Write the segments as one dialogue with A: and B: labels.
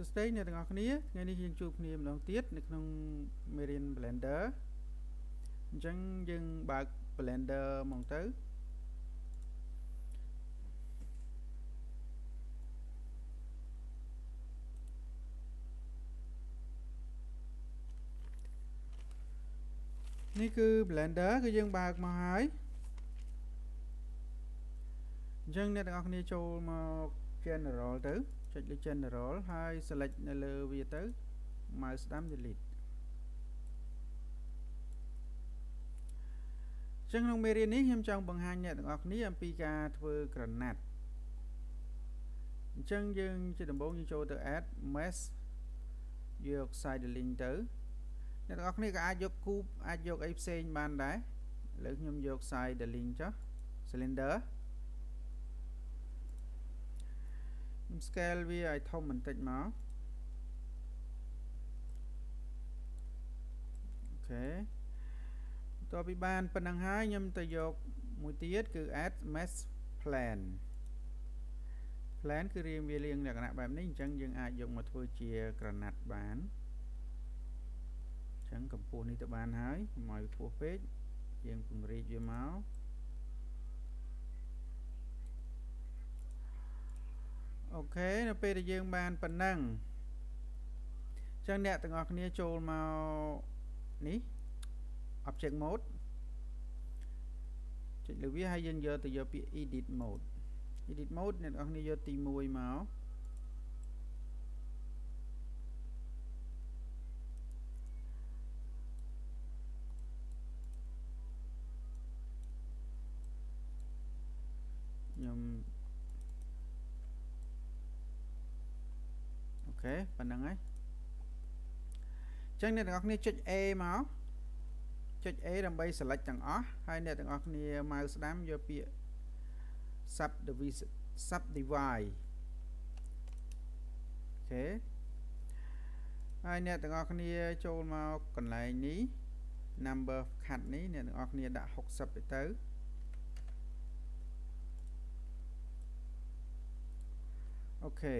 A: Sustain អ្នកទាំងអស់គ្នាថ្ងៃនេះយើងជួបគ្នាម្ដងទៀតនៅក្នុង Rean Blender អញ្ចឹងយើងបើក Blender មកទៅនេះគឺ Blender គឺយើងបើកមកហើយអញ្ចឹងអ្នកទាំងអស់គ្នាចូលមក General ទៅចុចលើ General ហើយ select នៅលើវាទៅ mouse ស្ដាំ delete អញ្ចឹងក្នុងមេរៀននេះខ្ញុំចង់បង្ហាញអ្នកទាំងអស់គ្នាអំពីការធ្វើក្រណាត់អញ្ចឹងយើងជាដំបូងយើងចូលទៅ add mesh យក side link ទៅអ្នកទាំងអស់គ្នាក៏អាចយក cube អាចយកអីផ្សេងបានដែរឥឡូវខ្ញុំយក side link ចុះ cylinder scale វាឲ្យធំបន្តិចមកអូខេតទៅពីបានប៉ុណ្ណឹងហើយខ្ញុំទៅយកមួយទៀតគឺ add mesh plan គឺរៀងវាលក្ខណៈបែបនេះអញ្ចឹងយើងអាចយកមកធ្វើជាក្រណាត់បានអញ្ចឹងកម្ពស់នេះទៅបានហើយកុំឲ្យខ្ពស់ពេកយើងពង្រីកវាមកអូខេនៅពេលដែលយើងបានប៉ុណ្ណឹងអញ្ចឹងអ្នកទាំងអស់គ្នាចូលមកនេះ object mode ចុចលើវាហើយយើងយកទៅយកពាក្យ edit mode អ្នកទាំងអស់គ្នាយកទី1មកខ្ញុំអូខេប៉ុណ្ណឹងហើយអញ្ចឹងអ្នកទាំងអស់គ្នាចុច A មកចុច A ដើម្បី select ទាំងអស់ហើយអ្នកទាំងអស់គ្នា mouse ស្ដាំយកពាក្យ subdivide អូខេហើយអ្នកទាំងអស់គ្នាចូលមកកន្លែងនេះ number cut នេះអ្នកទាំងអស់គ្នាដាក់60ទៅអូខេ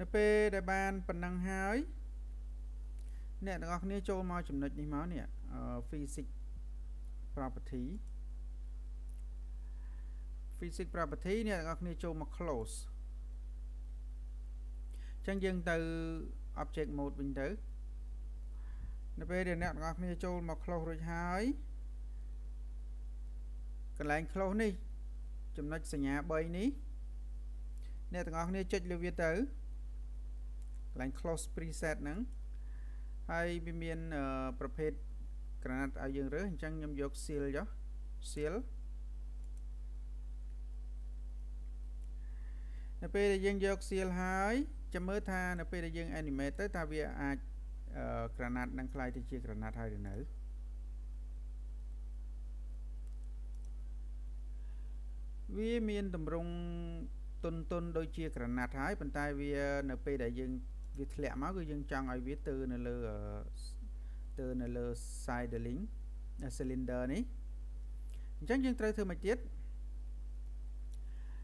A: នៅពេលដែលបានប៉ុណ្ណឹងហើយអ្នកទាំងអស់គ្នាចូលមកចំណុចនេះមកនេះphysics property អ្នកទាំងអស់គ្នាចូលមក close អញ្ចឹងយើងទៅ object mode វិញទៅនៅពេលដែលអ្នកទាំងអស់គ្នាចូលមក close រួចហើយកន្លែង close នេះចំណុចសញ្ញា3នេះអ្នកទាំងអស់គ្នាចុចលើវាទៅកន្លែង close preset ហ្នឹងហើយវាមានប្រភេទក្រណាត់ឲ្យយើងរើសអញ្ចឹងខ្ញុំយក seal ចុះ seal នៅពេលដែលយើងយក seal ហើយចាំមើលថានៅពេលដែលយើង animate ទៅថាវាអាចក្រណាត់នឹងខ្លាយទៅជាក្រណាត់ហើយឬនៅវាមានតម្រង់ទុនដូចជាក្រណាត់ហើយប៉ុន្តែវានៅពេលដែលយើងវាធ្លាក់មកគឺយើងចង់ឲ្យវាទៅនៅលើ side link cylinder នេះអញ្ចឹងយើងត្រូវធ្វើមកទៀត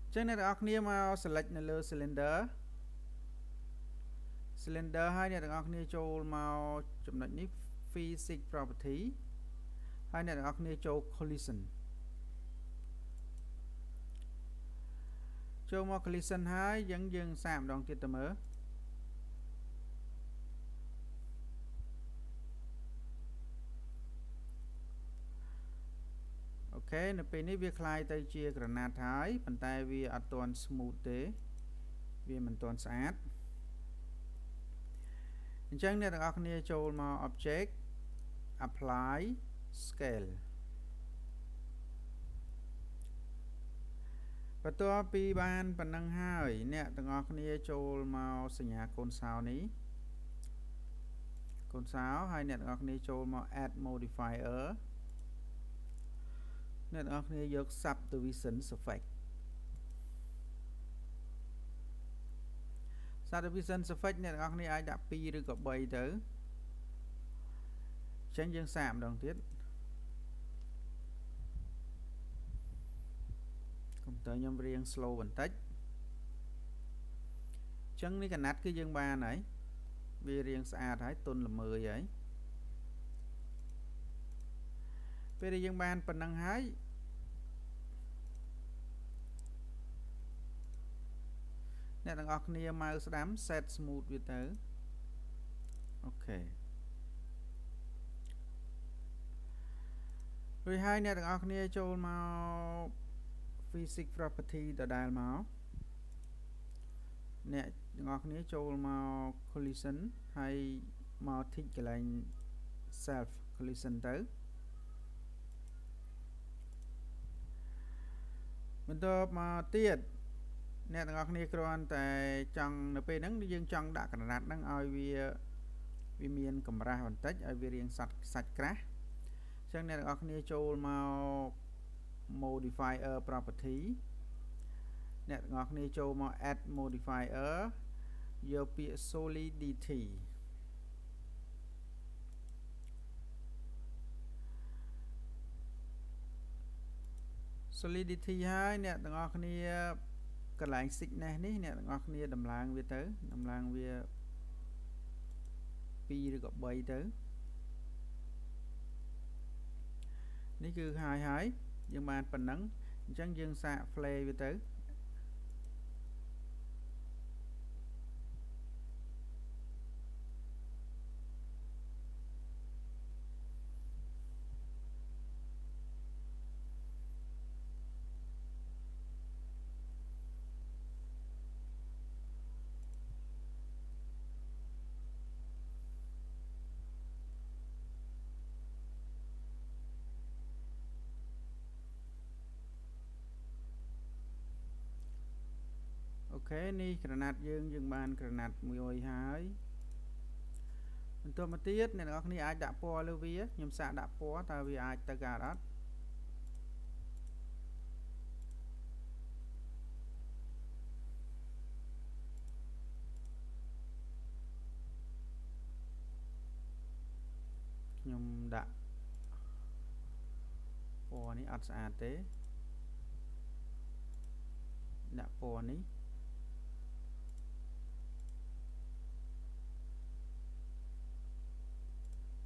A: អញ្ចឹងអ្នកទាំងអស់គ្នាមក select នៅលើ cylinder ហើយអ្នកទាំងអស់គ្នាចូលមកចំណុចនេះ physics property ហើយអ្នកទាំងអស់គ្នាចូល collision ចូលមក collision ហើយយើងសាកម្ដងទៀតទៅមើលអូខេនៅពេលនេះវាคล้ายទៅជាក្រណាត់ហើយប៉ុន្តែវាអត់ទាន់ smooth ទេវាមិនទាន់ស្អាតអញ្ចឹងអ្នកទាំងអស់គ្នាចូលមក object apply scale បន្ទាប់ពីបានប៉ុណ្ណឹងហើយអ្នកទាំងអស់គ្នាចូលមកសញ្ញាកូនសោនេះហើយអ្នកទាំងអស់គ្នាចូលមក add modifier អ្នកទាំងអស់គ្នាយក subdivision effect អ្នកទាំងអស់គ្នាអាចដាក់2ឬក៏3ទៅអញ្ចឹងយើងសាកម្ដងទៀតកុំព្យូទ័រខ្ញុំរៀង slow បន្តិច ចឹងនេះកណាត់គឺយើងបានហើយវារៀងស្អាតហើយទន់ល្មើយហើយពេលដែលយើងបានប៉ុណ្ណឹងហើយអ្នកទាំងអស់គ្នាមកស្ដាំ set smooth វាទៅអូខេរួចហើយអ្នកទាំងអស់គ្នាចូលមក physics property ដដែលមកអ្នកទាំងអស់គ្នាចូលមក collision ហើយមក tick កន្លែង self collision ទៅបន្ទាប់មកទៀតអ្នកទាំងអស់គ្នាគ្រាន់តែចង់នៅពេលហ្នឹងយើងចង់ដាក់ក្រណាត់ហ្នឹងឲ្យវាមានកម្រាស់បន្តិចឲ្យវារាងសាច់ក្រាស់អញ្ចឹងអ្នកទាំងអស់គ្នាចូលមក modifier property អ្នកទាំងអស់គ្នាចូលមក add modifier យកពាក្យ solidity ហើយអ្នកទាំងអស់គ្នាកន្លែង thickness នេះអ្នកទាំងអស់គ្នាដំឡើងវាទៅដំឡើងវា2ឬក៏3ទៅនេះគឺហើយយើងបានប៉ុណ្ណឹងអញ្ចឹងយើងសាក play វាទៅអូខេនេះក្រណាត់យើងបានក្រណាត់មួយហើយបន្ទាប់មកទៀតអ្នកនរគ្នាអាចដាក់ពណ៌លើវាខ្ញុំសាកដាក់ពណ៌តើវាអាចទៅកើតអត់ខ្ញុំដាក់ពណ៌នេះអត់ស្អាតទេដាក់ពណ៌នេះ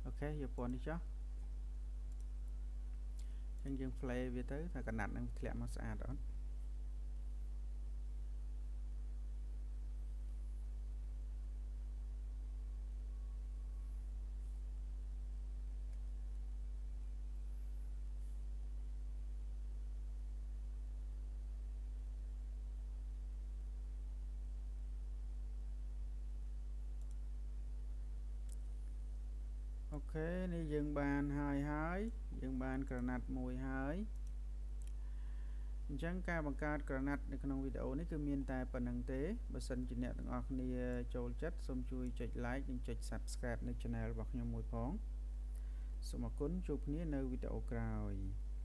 A: អូខេយកពណ៌នេះចុះអញ្ចឹងយើង play វាទៅថាកណាត់នឹងធ្លាក់មកស្អាតអត់អូខេនេះយើងបានហើយយើងបានក្រណាត់មួយហើយអញ្ចឹងការបង្កើតក្រណាត់នៅក្នុងវីដេអូនេះគឺមានតែប៉ុណ្្នឹងទេបើសិនជាអ្នកទាំងអស់គ្នាចូលចិត្តសូមជួយចុច like និងចុច subscribe នៅ channel របស់ខ្ញុំមួយផងសូមអរគុណជួបគ្នានៅវីដេអូក្រោយ